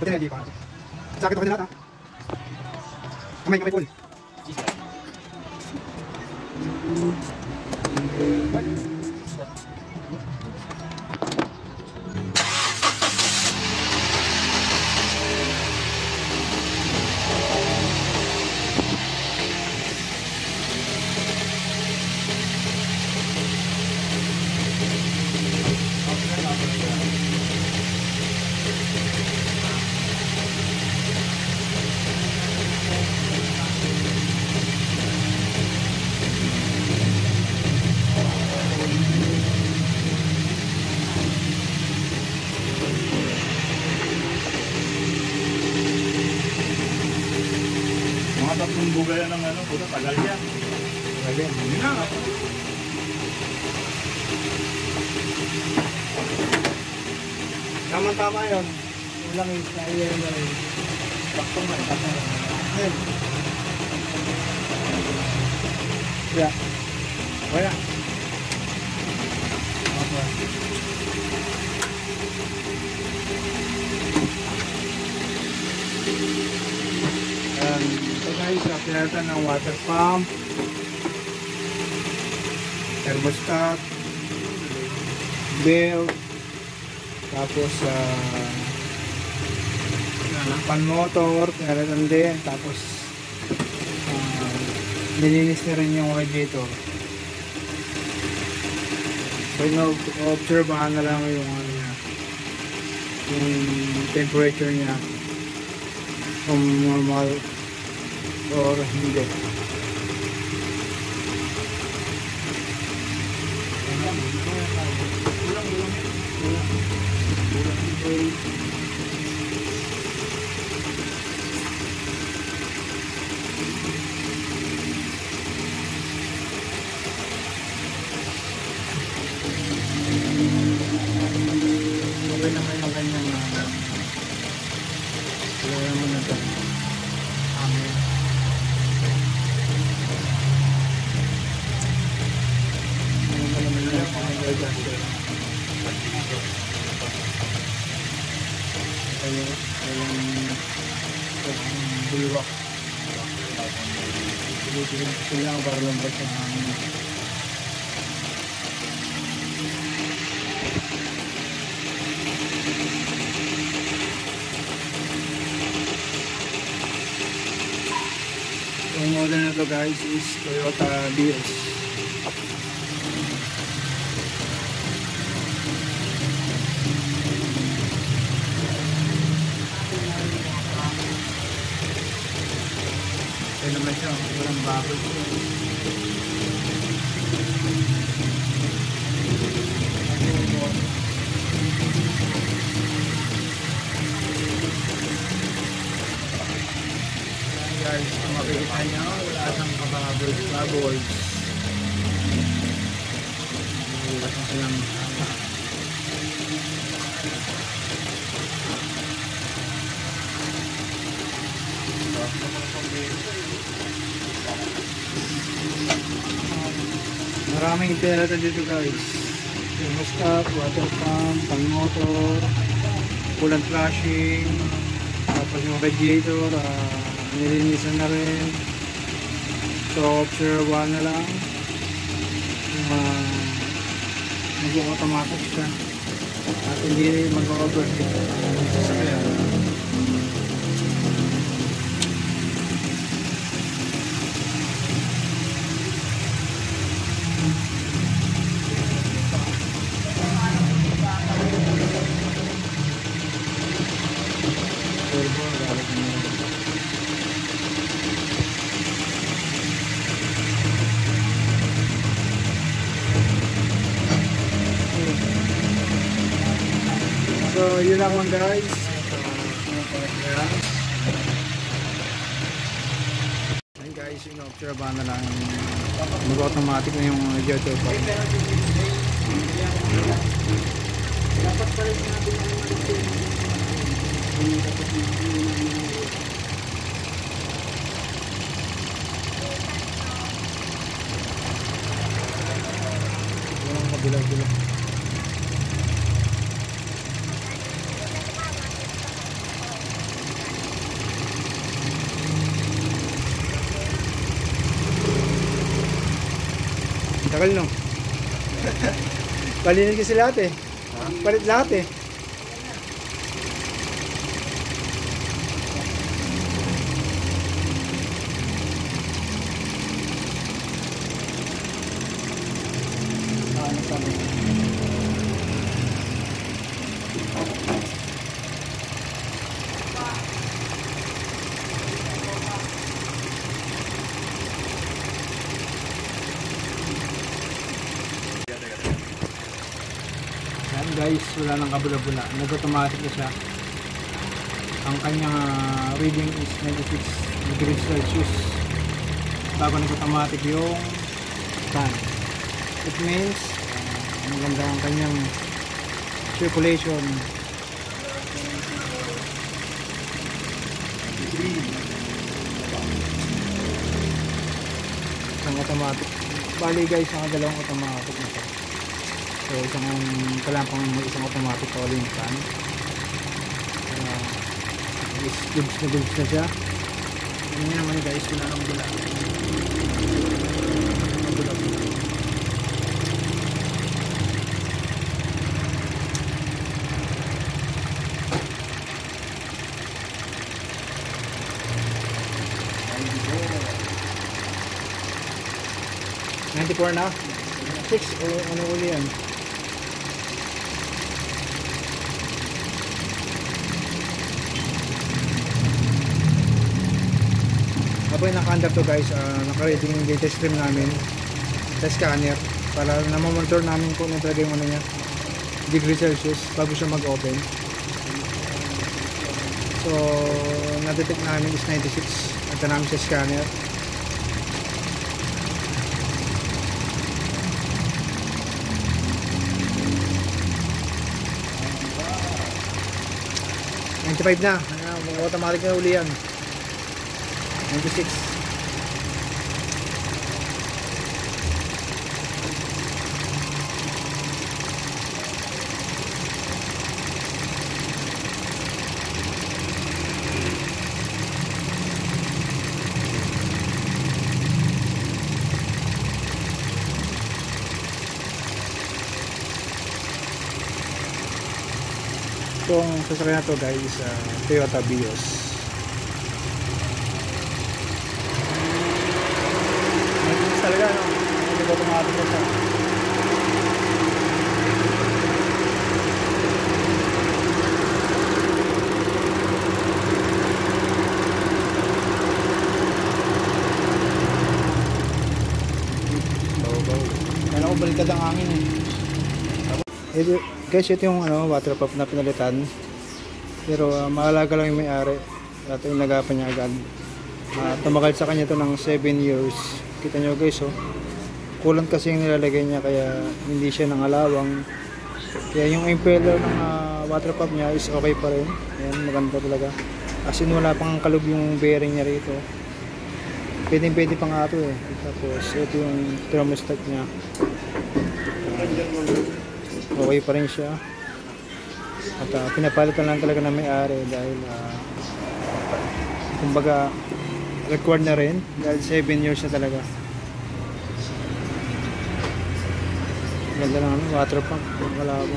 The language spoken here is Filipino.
Pwede na di pa. Sakit ako din lahat ha. Kamay full. Tatlong bugaya ng ano, puta, tagal yan. Tagal yan. Hindi na nga. Tama-tama yun. Ulang yung flyer na rin. Taktong na, taktong na. Ayun. Yeah. Wala. Ito guys, pinalitan ng water pump, thermostat, belt, tapos pan motor, pinalitan din, tapos nilinis na rin yung radiator. So na-obserbahan na lang yung ano niya, yung temperature niya, kung normal or hindi. Okay naman yung kanyang wala naman na ito. Amen. Bulwak. Sila ang para lang sa hangin. Yung model na to guys is Toyota Vios. Ito naman siya, walang bago. Guys, kung makikita nyo, wala siyang kababos-babos. Wala siyang silang maraming pinalitan dito guys. Thermostat, water pump, pang motor, coolant flushing, tapos yung radiator, nilinisan na rin. So observe na lang nag-automatic siya at hindi mag-overheat sa sasakyan. So yun lang mga guys. Ayun guys, Obserbahan na lang mag-automatic na yung radiator pa. Dapat pala sinabi ng Walang kabilang-bilang. Tagal no? Palinis kasi lahat eh. Palit lahat eh. Yan guys, wala nang kabula-bula. Nag-automatic na siya. Ang kanyang reading is 96 degrees Celsius. Bago nag-automatic yung fan. It means maganda ang kanyang circulation. Ang automatic. Bali guys, ang dalawang automatic na siya. So isang kailangan pang may isang automatic cooling fan. Goods na siya. Yan naman guys, wala nang bula. Bula-bula. $94 na? 6 o ano uli yan? Habang naka-under to guys, naka-reading yung data stream namin sa scanner para na-monitor namin kung ano talaga yung ano niya, degree Celsius bago siya mag-open. So na-detect namin is 96 at namin sa scanner. $95 na, automatic na uli yan. 96. Itong sasakyan na to guys, Toyota Vios. Mabilis talaga no? Hindi ko automatic na siya. Baw-baw. Kaya ako baliktad ang hangin eh. Guys, ito yung water pump na pinalitan. Pero mahalaga lang yung may-ari. At yung nagapan niya agad. Tumagal sa kanya to ng 7 years. Kita nyo guys, oh. Kulang kasi yung nilalagay niya kaya hindi siya nangalawang. Kaya yung impeller ng water pump niya is okay pa rin. Ayan, maganda talaga. As in wala pang kalog yung bearing niya rito. Pwede pa nga ito eh. Tapos ito yung thermostat niya. Okay pa rin siya. At pinapalitan lang talaga na may-ari dahil kumbaga required na rin dahil 7 years na talaga. Ganda lang water pump. Wala ako.